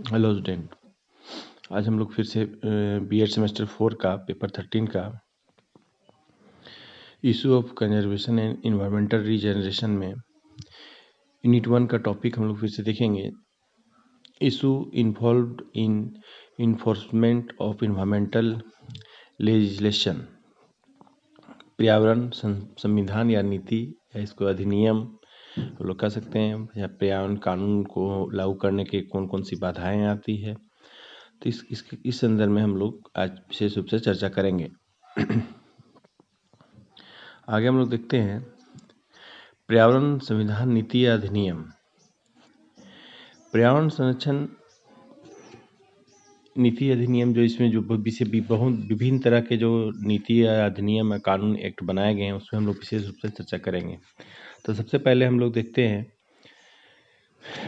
Hello student, आज हम लोग फिर से बीएड सेमेस्टर 4 का पेपर 13 का issue of conservation and environmental regeneration में यूनिट 1 का टॉपिक हम लोग फिर से देखेंगे। Issue involved in enforcement of environmental legislation. पर्यावरण संविधान या नीति या इसको अधिनियम हम लोग कह सकते हैं, या पर्यावरण कानून को लागू करने के कौन कौन सी बाधाएं आती है, तो इस संदर्भ में हम लोग आज विशेष रूप से चर्चा करेंगे। आगे हम लोग देखते हैं पर्यावरण संविधान नीति या अधिनियम। पर्यावरण संरक्षण नीति अधिनियम जो इसमें जो बहुत विभिन्न तरह के जो नीति या अधिनियम या कानून एक्ट बनाए गए हैं उसमें हम लोग विशेष रूप से चर्चा करेंगे। तो सबसे पहले हम लोग देखते हैं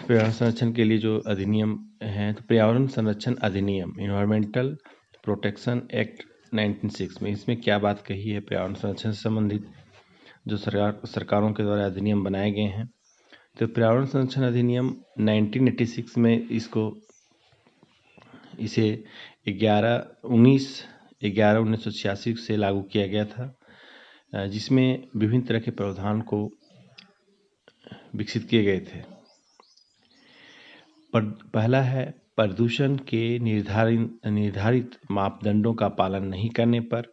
पर्यावरण संरक्षण के लिए जो अधिनियम हैं। तो पर्यावरण संरक्षण अधिनियम इन्वायरमेंटल प्रोटेक्शन एक्ट 1906 में इसमें क्या बात कही है पर्यावरण संरक्षण से संबंधित जो सरकारों के द्वारा अधिनियम बनाए गए हैं। तो पर्यावरण संरक्षण अधिनियम 1986 में इसे 11/1986 से लागू किया गया था, जिसमें विभिन्न तरह के प्रावधान को विकसित किए गए थे। पहला है प्रदूषण के निर्धारित मापदंडों का पालन नहीं करने पर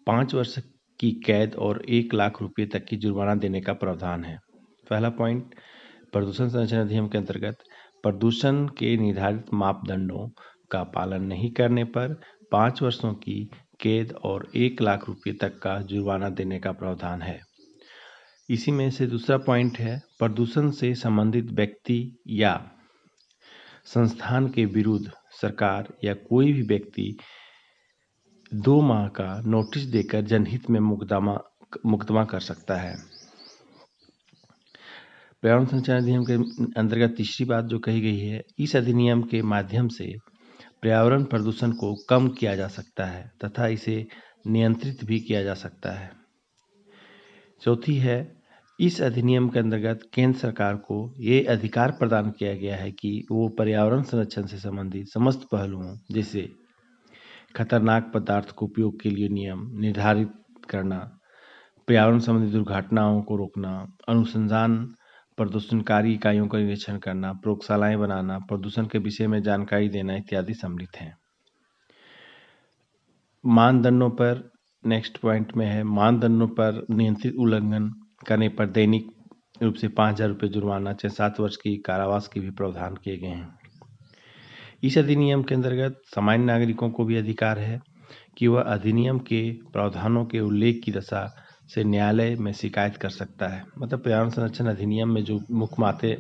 5 वर्ष की कैद और 1 लाख रुपये तक की जुर्माना देने का प्रावधान है। पहला पॉइंट, प्रदूषण संरक्षण अधिनियम के अंतर्गत प्रदूषण के निर्धारित मापदंडों का पालन नहीं करने पर 5 वर्षों की कैद और 1 लाख रुपये तक का जुर्माना देने का प्रावधान है। इसी में से दूसरा पॉइंट है प्रदूषण से संबंधित व्यक्ति या संस्थान के विरुद्ध सरकार या कोई भी व्यक्ति 2 माह का नोटिस देकर जनहित में मुकदमा कर सकता है। पर्यावरण संरक्षण अधिनियम के अंतर्गत तीसरी बात जो कही गई है, इस अधिनियम के माध्यम से पर्यावरण प्रदूषण को कम किया जा सकता है तथा इसे नियंत्रित भी किया जा सकता है। चौथी है, इस अधिनियम के अंतर्गत केंद्र सरकार को ये अधिकार प्रदान किया गया है कि वो पर्यावरण संरक्षण से संबंधित समस्त पहलुओं जैसे खतरनाक पदार्थ के उपयोग के लिए नियम निर्धारित करना, पर्यावरण संबंधी दुर्घटनाओं को रोकना, अनुसंधान प्रदूषणकारी इकाइयों का निरीक्षण करना, प्रयोगशालाएं बनाना, प्रदूषण के विषय में जानकारी देना इत्यादि सम्मिलित हैं। मानदंडों पर नेक्स्ट पॉइंट में है, मानदंडों पर नियंत्रित उल्लंघन करने पर दैनिक रूप से 5,000 रुपये जुर्माना, 7 वर्ष की कारावास के भी प्रावधान किए गए हैं। इस अधिनियम के अंतर्गत सामान्य नागरिकों को भी अधिकार है कि वह अधिनियम के प्रावधानों के उल्लेख की दशा से न्यायालय में शिकायत कर सकता है। मतलब पर्यावरण संरक्षण अधिनियम में जो मुख्य बातें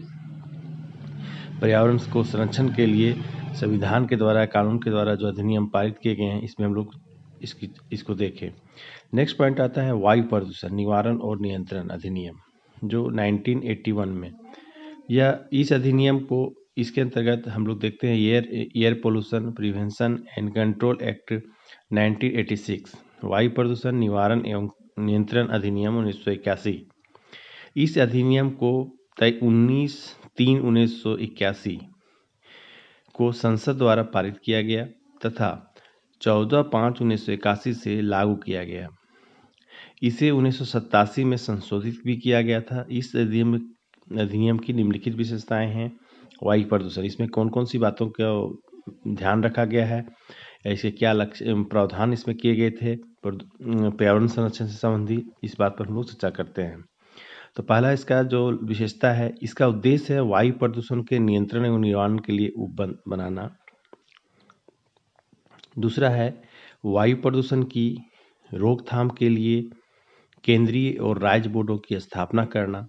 पर्यावरण को संरक्षण के लिए संविधान के द्वारा कानून के द्वारा जो अधिनियम पारित किए गए हैं, इसमें हम लोग इसको देखें। नेक्स्ट पॉइंट आता है वायु प्रदूषण निवारण और नियंत्रण अधिनियम जो 1981 में, या इस अधिनियम को इसके अंतर्गत हम लोग देखते हैं air pollution prevention and control act 1986, वायु प्रदूषण निवारण एवं नियंत्रण अधिनियम 1981। इस अधिनियम को 19/3/1981 को संसद द्वारा पारित किया गया तथा 14/5/1981 से लागू किया गया। इसे 1987 में संशोधित भी किया गया था। इस अधिनियम की निम्नलिखित विशेषताएं हैं। वायु प्रदूषण, इसमें कौन कौन सी बातों का ध्यान रखा गया है, ऐसे क्या लक्ष्य प्रावधान इसमें किए गए थे पर्यावरण संरक्षण से संबंधित, इस बात पर हम लोग चर्चा करते हैं। तो पहला इसका जो विशेषता है, इसका उद्देश्य है वायु प्रदूषण के नियंत्रण एवं निवारण के लिए उपबंध बनाना। दूसरा है वायु प्रदूषण की रोकथाम के लिए केंद्रीय और राज्य बोर्डों की स्थापना करना।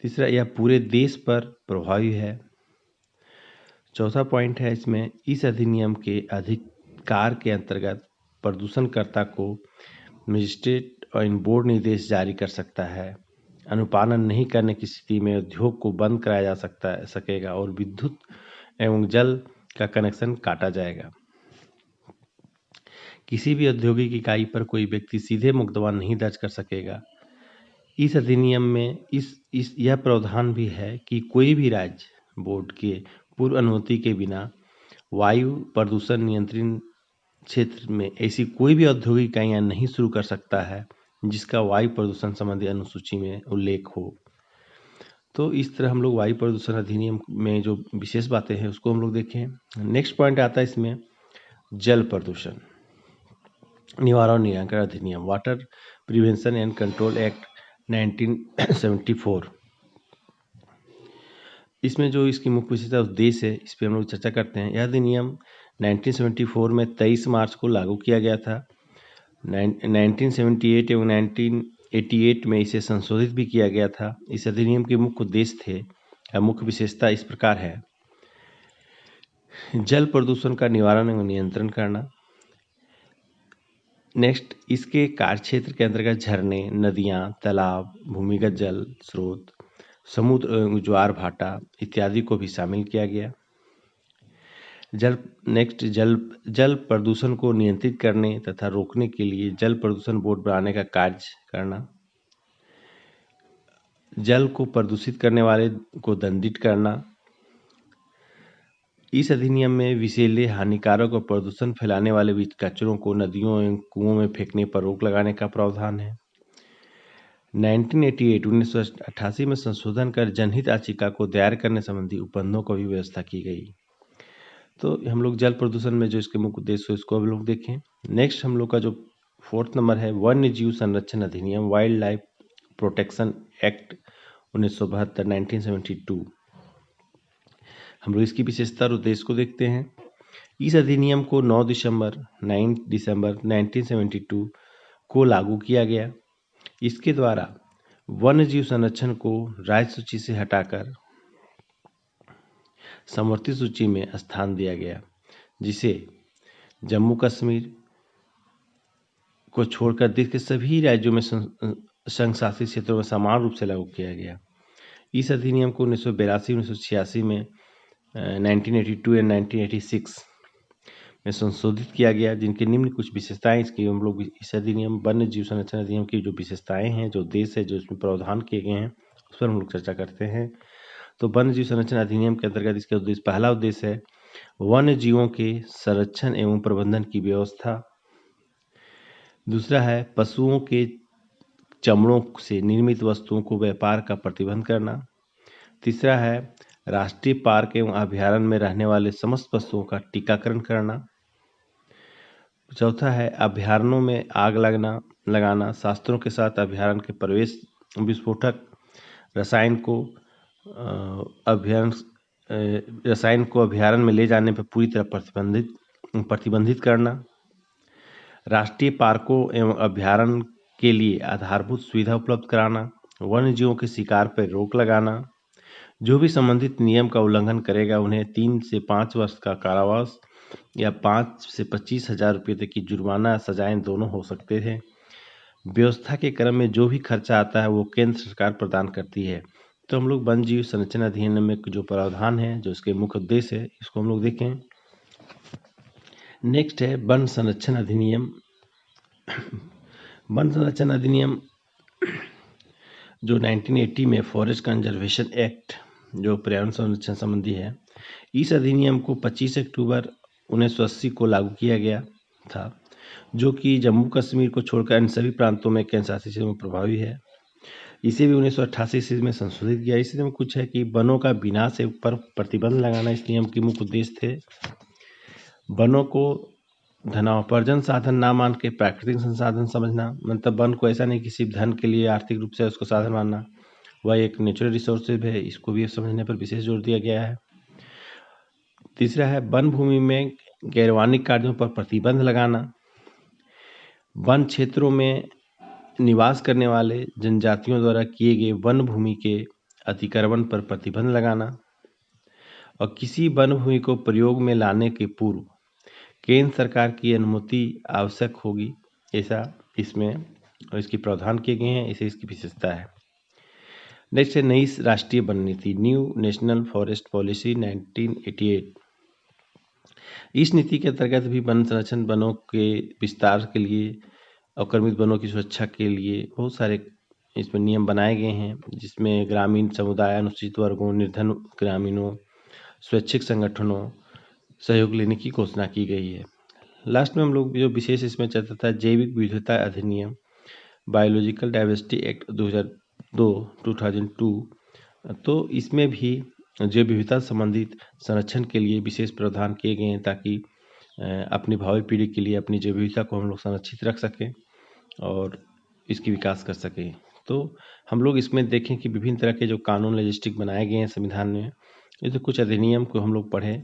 तीसरा, यह पूरे देश पर प्रभावी है। चौथा पॉइंट है इसमें, इस अधिनियम के अधिकार के अंतर्गत प्रदूषणकर्ता को मजिस्ट्रेट और बोर्ड निर्देश जारी कर सकता है। अनुपालन नहीं करने की स्थिति में उद्योग को बंद कराया जा सकेगा और विद्युत एवं जल का कनेक्शन काटा जाएगा। किसी भी औद्योगिक इकाई पर कोई व्यक्ति सीधे मुकदमा नहीं दर्ज कर सकेगा। इस अधिनियम में यह प्रावधान भी है कि कोई भी राज्य बोर्ड के पूर्व अनुमति के बिना वायु प्रदूषण नियंत्रण क्षेत्र में ऐसी कोई भी औद्योगिक इकाइयां नहीं शुरू कर सकता है जिसका वायु प्रदूषण संबंधी अनुसूची में उल्लेख हो। तो इस तरह हम लोग वायु प्रदूषण अधिनियम में जो विशेष बातें हैं उसको हम लोग देखें। नेक्स्ट पॉइंट आता है इसमें जल प्रदूषण निवारण नियंत्रण अधिनियम, water prevention and control act 1974। इसमें जो इसकी मुख्य विशेषता उद्देश्य है इस पर हम लोग चर्चा करते हैं। यह अधिनियम 1974 में 23 मार्च को लागू किया गया था। 1978 एवं 1988 में इसे संशोधित भी किया गया था। इस अधिनियम के मुख्य उद्देश्य थे या मुख्य विशेषता इस प्रकार है: जल प्रदूषण का निवारण एवं नियंत्रण करना। नेक्स्ट, इसके कार्यक्षेत्र के अंतर्गत झरने, नदियां, तालाब, भूमिगत जल स्रोत, समुद्र, ज्वार भाटा इत्यादि को भी शामिल किया गया। जल प्रदूषण को नियंत्रित करने तथा रोकने के लिए जल प्रदूषण बोर्ड बनाने का कार्य करना। जल को प्रदूषित करने वाले को दंडित करना। इस अधिनियम में विषैले, हानिकारक और प्रदूषण फैलाने वाले कचरों को नदियों एवं कुओं में फेंकने पर रोक लगाने का प्रावधान है। 1988 में संशोधन कर जनहित याचिका को दायर करने संबंधी उपबंधों को भी व्यवस्था की गई। तो हम लोग जल प्रदूषण में जो इसके मुख्य उद्देश्य है इसको हम लोग देखें। नेक्स्ट हम लोग का जो 4th नंबर है वन्य जीव संरक्षण अधिनियम, वाइल्ड लाइफ प्रोटेक्शन एक्ट 1972 1972। हम लोग इसकी विशेषता और उद्देश्य को देखते हैं। इस अधिनियम को 9 दिसंबर 1972 को लागू किया गया। इसके द्वारा वन्य जीव संरक्षण को राज्य सूची से हटाकर समवर्ती सूची में स्थान दिया गया, जिसे जम्मू कश्मीर को छोड़कर देश के सभी राज्यों में संघ शासित क्षेत्रों में समान रूप से लागू किया गया। इस अधिनियम को 1982, 1986 में 1982 एंड 1986 में संशोधित किया गया, जिनके निम्न कुछ विशेषताएं इसकी हम लोग इस अधिनियम वन्य जीव संरक्षण अधिनियम की जो विशेषताएं हैं, जो उद्देश्य है, जो इसमें प्रावधान किए गए हैं उस पर हम लोग चर्चा करते हैं। तो वन्य जीव संरक्षण अधिनियम के अंतर्गत इसका उद्देश्य, पहला उद्देश्य है वन्य जीवों के संरक्षण एवं प्रबंधन की व्यवस्था। दूसरा है पशुओं के चमड़ों से निर्मित वस्तुओं को व्यापार का प्रतिबंध करना। तीसरा है राष्ट्रीय पार्क एवं अभयारण्य में रहने वाले समस्त पशुओं का टीकाकरण करना। चौथा है अभयारण्यों में आग लगाना, शास्त्रों के साथ अभयारण्य के प्रवेश, विस्फोटक रसायन को अभयारण्य में ले जाने पर पूरी तरह प्रतिबंधित करना। राष्ट्रीय पार्कों एवं अभयारण्य के लिए आधारभूत सुविधा उपलब्ध कराना। वन्य जीवों के शिकार पर रोक लगाना। जो भी संबंधित नियम का उल्लंघन करेगा उन्हें 3 से 5 वर्ष का कारावास या 5 से 25,000 रुपये तक की जुर्माना सजाएं दोनों हो सकते हैं। व्यवस्था के क्रम में जो भी खर्चा आता है वो केंद्र सरकार प्रदान करती है। तो हम लोग वन्य जीव संरक्षण अधिनियम में जो प्रावधान है, जो इसके मुख्य उद्देश्य है, इसको हम लोग देखें। नेक्स्ट है वन संरक्षण अधिनियम। वन संरक्षण अधिनियम जो 1980 में फॉरेस्ट कंजर्वेशन एक्ट जो पर्यावरण संरक्षण संबंधी है, इस अधिनियम को 25 अक्टूबर 1980 को लागू किया गया था, जो कि जम्मू कश्मीर को छोड़कर अन्य सभी प्रांतों में केंद्र शासित क्षेत्रों में प्रभावी है। इसे भी 1988 ईस्वी में संशोधित किया। इसी में कुछ है कि वनों का विनाश पर प्रतिबंध लगाना इस नियम के मुख्य उद्देश्य थे। वनों को धनोपार्जन साधन ना मान के प्राकृतिक संसाधन समझना, मतलब वन को ऐसा नहीं कि सिर्फ धन के लिए आर्थिक रूप से उसको साधन मानना, वह एक नेचुरल रिसोर्सेज है, इसको भी समझने पर विशेष जोर दिया गया है। तीसरा है वन भूमि में गैरवाणिक कार्यों पर प्रतिबंध लगाना। वन क्षेत्रों में निवास करने वाले जनजातियों द्वारा किए गए वन भूमि के अतिक्रमण पर प्रतिबंध लगाना और किसी वन भूमि को प्रयोग में लाने के पूर्व केंद्र सरकार की अनुमति आवश्यक होगी, ऐसा इसमें और इसकी प्रावधान किए गए हैं, इसे इसकी विशेषता है। नेक्स्ट है नई राष्ट्रीय वन नीति, न्यू नेशनल फॉरेस्ट पॉलिसी 1988। इस नीति के अंतर्गत भी वन संरक्षण, वनों के विस्तार के लिए और कर्मित वनों की सुरक्षा के लिए बहुत सारे इसमें नियम बनाए गए हैं, जिसमें ग्रामीण समुदाय, अनुसूचित वर्गों, निर्धन ग्रामीणों, स्वैच्छिक संगठनों सहयोग लेने की घोषणा की गई है। लास्ट में हम लोग जो विशेष इसमें चलता था जैविक विविधता अधिनियम, बायोलॉजिकल डाइवर्सिटी एक्ट 2002, तो इसमें भी जैव विविधता संबंधित संरक्षण के लिए विशेष प्रावधान किए गए हैं ताकि अपनी भावी पीढ़ी के लिए अपनी जैव विविधता को हम लोग संरक्षित रख सकें और इसकी विकास कर सकें। तो हम लोग इसमें देखें कि विभिन्न तरह के जो कानून लॉजिस्टिक बनाए गए हैं संविधान में, ये तो कुछ अधिनियम को हम लोग पढ़े।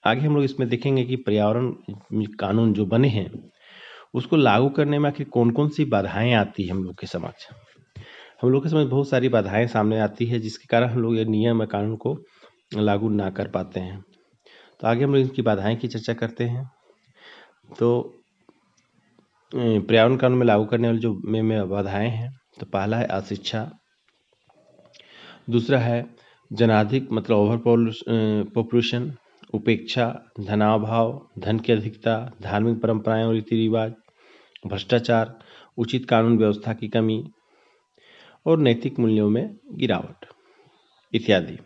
आगे हम लोग इसमें देखेंगे कि पर्यावरण कानून जो बने हैं उसको लागू करने में आखिर कौन कौन सी बाधाएं आती हैं हम लोग के समक्ष। हम लोग के समझ बहुत सारी बाधाएं सामने आती है जिसके कारण हम लोग ये नियम या कानून को लागू ना कर पाते हैं। तो आगे हम लोग इनकी बाधाएं की चर्चा करते हैं। तो पर्यावरण कानून में लागू करने वाली जो में बाधाएं हैं, तो पहला है अशिक्षा, दूसरा है जनाधिक मतलब ओवर पॉपुलेशन, उपेक्षा, धनाभाव, धन की अधिकता, धार्मिक परंपराएं और रीति रिवाज, भ्रष्टाचार, उचित कानून व्यवस्था की कमी और नैतिक मूल्यों में गिरावट इत्यादि।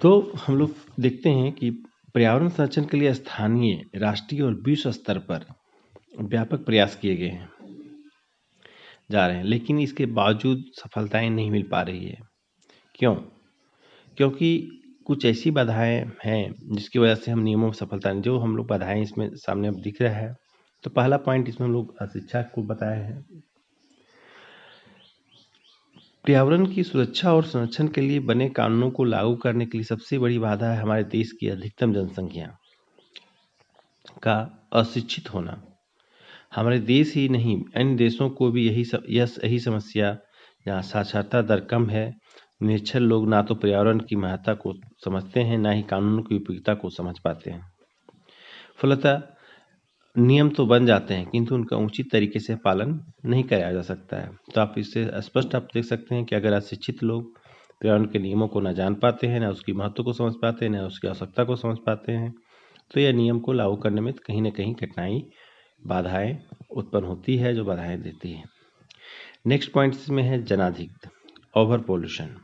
तो हम लोग देखते हैं कि पर्यावरण संरक्षण के लिए स्थानीय, राष्ट्रीय और विश्व स्तर पर व्यापक प्रयास किए गए हैं जा रहे हैं, लेकिन इसके बावजूद सफलताएं नहीं मिल पा रही है। क्यों? क्योंकि कुछ ऐसी बाधाएं हैं जिसकी वजह से हम नियमों में सफलता नहीं, जो हम लोग बाधाएं इसमें सामने अब दिख रहा है। तो पहला पॉइंट इसमें हम लोग अशिक्षा को बताए हैं। पर्यावरण की सुरक्षा और संरक्षण के लिए बने कानूनों को लागू करने के लिए सबसे बड़ी बाधा है हमारे देश की अधिकतम जनसंख्या का अशिक्षित होना। हमारे देश ही नहीं, अन्य देशों को भी यही समस्या, जहाँ साक्षरता दर कम है, निरक्षर लोग ना तो पर्यावरण की महत्ता को समझते हैं, ना ही कानून की उपयोगिता को समझ पाते हैं। फलतः नियम तो बन जाते हैं किंतु उनका उचित तरीके से पालन नहीं कराया जा सकता है। तो आप इससे स्पष्ट आप देख सकते हैं कि अगर अशिक्षित लोग पर्यावरण के नियमों को ना जान पाते हैं, ना उसकी महत्व को समझ पाते हैं, ना उसकी आवश्यकता को समझ पाते हैं, तो यह नियम को लागू करने में कहीं ना कहीं कठिनाई, बाधाएं उत्पन्न होती है, जो बाधाएं देती है। नेक्स्ट पॉइंट इसमें है जनाधिक, ओवर पॉल्यूशन।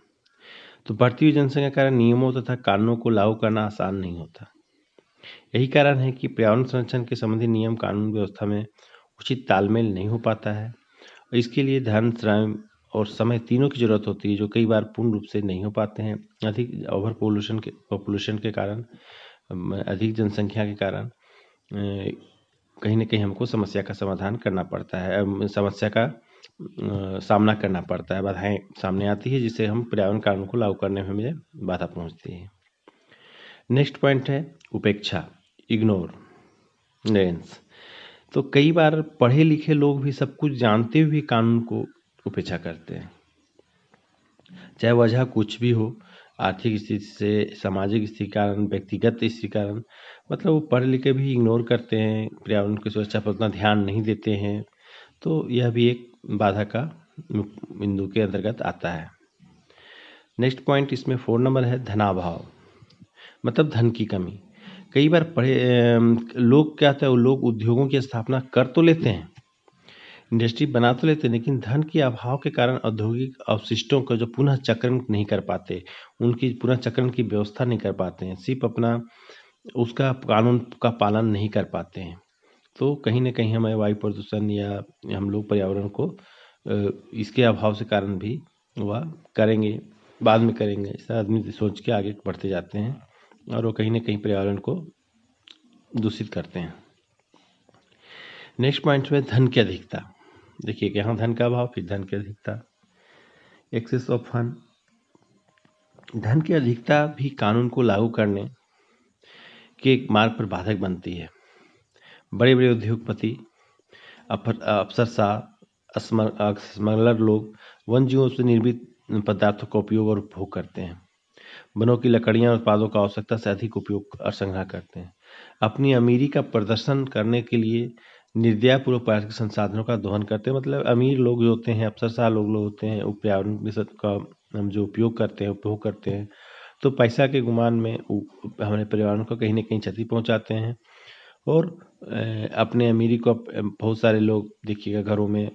तो बढ़ती हुई जनसंख्या के कारण नियमों तथा कानूनों को लागू करना आसान नहीं होता। यही कारण है कि पर्यावरण संरक्षण के संबंधी नियम कानून व्यवस्था में उचित तालमेल नहीं हो पाता है और इसके लिए धन, श्रम और समय तीनों की जरूरत होती है, जो कई बार पूर्ण रूप से नहीं हो पाते हैं। अधिक ओवर पॉपुलेशन के कारण, अधिक जनसंख्या के कारण कहीं ना कहीं हमको समस्या का समाधान करना पड़ता है, समस्या का सामना करना पड़ता है, बाधाएं सामने आती है जिससे हम पर्यावरण कानून को लागू करने में हमें बाधा पहुंचती है। नेक्स्ट पॉइंट है उपेक्षा, इग्नोरेंस। तो कई बार पढ़े लिखे लोग भी सब कुछ जानते हुए कानून को उपेक्षा करते हैं, चाहे वजह कुछ भी हो, आर्थिक स्थिति से, सामाजिक स्थिति कारण, व्यक्तिगत स्थिति कारण, मतलब वो पढ़े लिखे भी इग्नोर करते हैं, पर्यावरण की सुरक्षा पर उतना ध्यान नहीं देते हैं। तो यह भी एक बाधा का बिंदु के अंतर्गत आता है। नेक्स्ट पॉइंट इसमें 4 नंबर है धनाभाव, मतलब धन की कमी। कई बार लोग क्या होता है, वो लोग उद्योगों की स्थापना कर तो लेते हैं, इंडस्ट्री बना तो लेते हैं, लेकिन धन के अभाव के कारण औद्योगिक अवशिष्टों का जो पुनः चक्रण नहीं कर पाते, उनकी पुनः चक्रण की व्यवस्था नहीं कर पाते हैं, सिर्फ अपना उसका कानून का पालन नहीं कर पाते हैं। तो कहीं ना कहीं हमें वायु प्रदूषण या हम लोग पर्यावरण को इसके अभाव से कारण भी वह करेंगे, बाद में करेंगे, ऐसा आदमी सोच के आगे बढ़ते जाते हैं और वो कहीं ना कहीं पर्यावरण को दूषित करते हैं। नेक्स्ट पॉइंट में धन की अधिकता। देखिए कि यहाँ धन का अभाव, फिर धन की अधिकता, एक्सेस ऑफ फंड। धन की अधिकता भी कानून को लागू करने के मार्ग पर बाधक बनती है। बड़े बड़े उद्योगपति, अफसरशाह, स्मगलर लोग वन जीवों से निर्मित पदार्थों का उपयोग और उपभोग करते हैं, वनों की लकड़ियां और उत्पादों का आवश्यकता से अधिक उपयोग और संग्रह करते हैं, अपनी अमीरी का प्रदर्शन करने के लिए निर्दयपूर्वक प्राकृतिक संसाधनों का दोहन करते हैं। मतलब अमीर लोग जो होते हैं, अफसरशाह लोग होते हैं, पर्यावरण का हम जो उपयोग करते हैं, उपभोग करते हैं, तो पैसा के गुमान में हमारे पर्यावरण को कहीं ना कहीं क्षति पहुंचाते हैं और अपने अमीरी को बहुत सारे लोग देखिएगा घरों में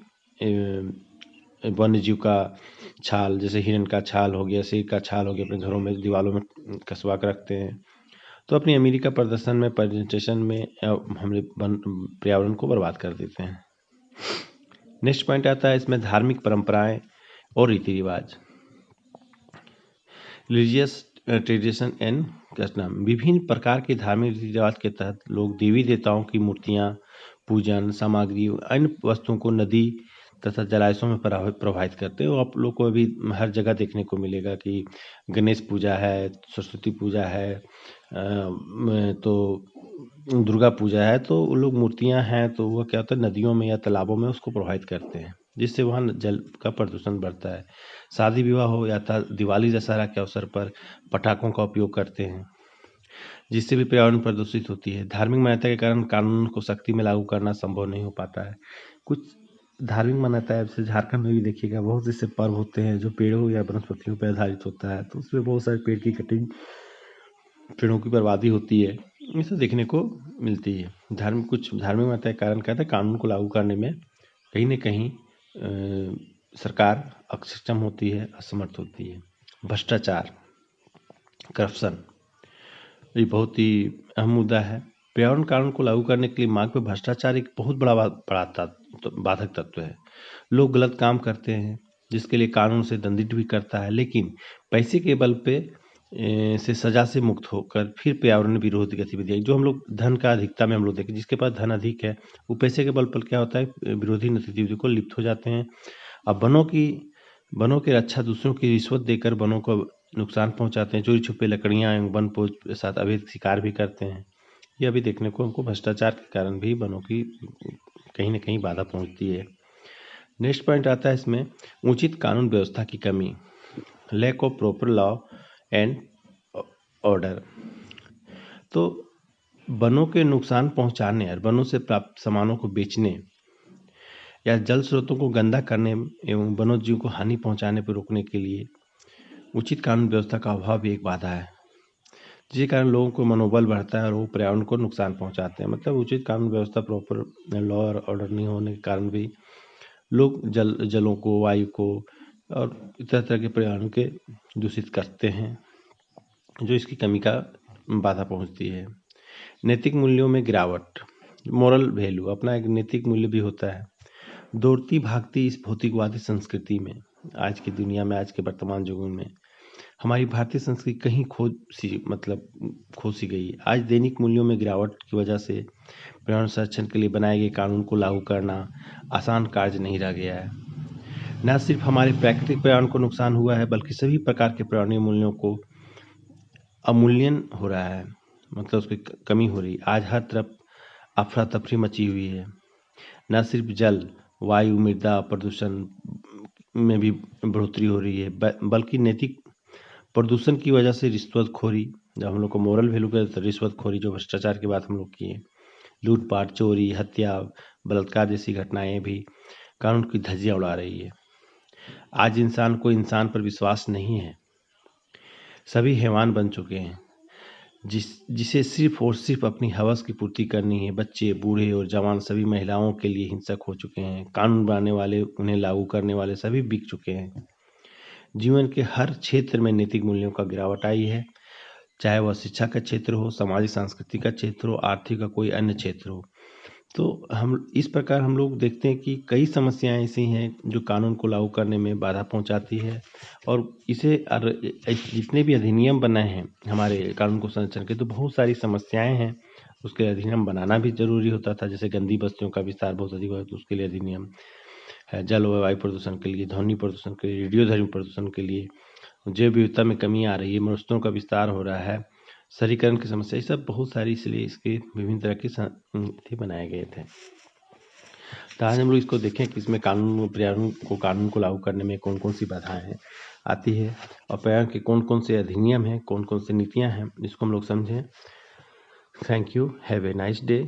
वन्य जीव का छाल, जैसे हिरण का छाल हो गया, शेर का छाल हो गया, अपने घरों में दीवारों में कसवा कर रखते हैं। तो अपनी अमीरी का प्रदर्शन में, प्रेजेंटेशन में हम पर्यावरण को बर्बाद कर देते हैं। नेक्स्ट पॉइंट आता है इसमें धार्मिक परंपराएं और रीति रिवाज। Religious tradition and custom. विभिन्न प्रकार के धार्मिक रीति रिवाज के तहत लोग देवी देवताओं की मूर्तियां, पूजन सामग्री, अन्य वस्तुओं को नदी तथा जलाशयों में प्रवाहित करते हैं। और आप लोग को अभी हर जगह देखने को मिलेगा कि गणेश पूजा है, सरस्वती पूजा है, तो दुर्गा पूजा है, तो वो लोग मूर्तियां हैं तो वो क्या होता है नदियों में या तालाबों में उसको प्रवाहित करते हैं, जिससे वहाँ जल का प्रदूषण बढ़ता है। शादी विवाह हो या दिवाली दशहरा के अवसर पर पटाखों का उपयोग करते हैं, जिससे भी पर्यावरण प्रदूषित होती है। धार्मिक मान्यता के कारण कानून को सख्ती में लागू करना संभव नहीं हो पाता है। कुछ धार्मिक मान्यता है, जैसे झारखंड में भी देखिएगा बहुत ऐसे पर्व होते हैं जो पेड़ों या वनस्पतियों पर आधारित होता है, तो उसमें बहुत सारे पेड़ की कटिंग, पेड़ों की बर्बादी होती है, ये सब देखने को मिलती है। कुछ धार्मिक मान्यता के कारण क्या है, कानून को लागू करने में कहीं न कहीं सरकार अक्षम होती है, असमर्थ होती है। भ्रष्टाचार, करप्शन, ये बहुत ही अहम मुद्दा है। पर्यावरण कानून को लागू करने के लिए मार्ग पर भ्रष्टाचार एक बहुत बड़ा बाधक तत्व है। लोग गलत काम करते हैं जिसके लिए कानून से दंडित भी करता है, लेकिन पैसे के बल पे से सजा से मुक्त होकर फिर पर्यावरण विरोधी गतिविधियाँ, जो हम लोग धन का अधिकता में हम लोग देखें, जिसके पास धन अधिक है वो पैसे के बल पर क्या होता है विरोधी गतिविधि को लिप्त हो जाते हैं। अब वनों की रक्षा दूसरों की रिश्वत देकर वनों को नुकसान पहुंचाते हैं, चोरी छुपे लकड़ियां एवं वन पोच के साथ अवैध शिकार भी करते हैं। यह अभी देखने को हमको भ्रष्टाचार के कारण भी वनों की कहीं न कहीं बाधा पहुंचती है। नेक्स्ट पॉइंट आता है इसमें उचित कानून व्यवस्था की कमी, lack of proper law and order. तो वनों के नुकसान पहुंचाने और वनों से प्राप्त सामानों को बेचने या जल स्रोतों को गंदा करने एवं वन्य जीव को हानि पहुंचाने पर रोकने के लिए उचित कानून व्यवस्था का अभाव भी एक बाधा है, जिसके कारण लोगों को मनोबल बढ़ता है और वो पर्यावरण को नुकसान पहुंचाते हैं। मतलब उचित कानून व्यवस्था, प्रॉपर लॉ और ऑर्डर नहीं होने के कारण भी लोग जलों को, वायु को और तरह तरह के पर्यावरण के दूषित करते हैं, जो इसकी कमी का बाधा पहुंचती है। नैतिक मूल्यों में गिरावट, मोरल वैल्यू, अपना एक नैतिक मूल्य भी होता है। दौड़ती भागती इस भौतिकवादी संस्कृति में, आज की दुनिया में, आज के वर्तमान युग में हमारी भारतीय संस्कृति कहीं खो सी गई। आज दैनिक मूल्यों में गिरावट की वजह से पर्यावरण संरक्षण के लिए बनाए गए कानून को लागू करना आसान कार्य नहीं रह गया है। न सिर्फ हमारे प्राकृतिक पर्यावरण को नुकसान हुआ है, बल्कि सभी प्रकार के पर्यावरणीय मूल्यों को अवमूल्यन हो रहा है, मतलब उसकी कमी हो रही है। आज हर तरफ अफरा तफरी मची हुई है। न सिर्फ जल, वायु, मृदा प्रदूषण में भी बढ़ोतरी हो रही है, बल्कि नैतिक प्रदूषण की वजह से रिश्वतखोरी, जब हम लोग को मोरल वैल्यू के रिश्वतखोरी, जो भ्रष्टाचार की बात हम लोग किए, लूटपाट, चोरी, हत्या, बलात्कार जैसी घटनाएं भी कानून की धज्जियां उड़ा रही है। आज इंसान को इंसान पर विश्वास नहीं है, सभी हैवान बन चुके हैं, जिसे सिर्फ और सिर्फ अपनी हवस की पूर्ति करनी है। बच्चे, बूढ़े और जवान सभी महिलाओं के लिए हिंसक हो चुके हैं। कानून बनाने वाले, उन्हें लागू करने वाले सभी बिक चुके हैं। जीवन के हर क्षेत्र में नैतिक मूल्यों का गिरावट आई है, चाहे वह शिक्षा का क्षेत्र हो, सामाजिक सांस्कृतिक का क्षेत्र हो, आर्थिक का कोई अन्य क्षेत्र हो। तो हम इस प्रकार हम लोग देखते हैं कि कई समस्याएं ऐसी हैं जो कानून को लागू करने में बाधा पहुंचाती है, और इसे जितने भी अधिनियम बनाए हैं हमारे कानून को संरक्षण के, तो बहुत सारी समस्याएं हैं, उसके अधिनियम बनाना भी जरूरी होता था। जैसे गंदी बस्तियों का विस्तार बहुत अधिक हुआ तो उसके लिए अधिनियम है, जल व वायु प्रदूषण के लिए, ध्वनि प्रदूषण के लिए, रेडियोधर्मी प्रदूषण के लिए, जैव विविधता में कमी आ रही है, मरुस्थलों का विस्तार हो रहा है, शहरीकरण की समस्या, ये सब बहुत सारी, इसलिए इसके विभिन्न तरह के बनाए गए थे। तो आज हम लोग इसको देखें कि इसमें कानून को लागू करने में कौन कौन सी बाधाएं आती है, और पर्यावरण के कौन कौन से अधिनियम हैं, कौन कौन सी नीतियां हैं, इसको हम लोग समझें। Thank you, have a nice day.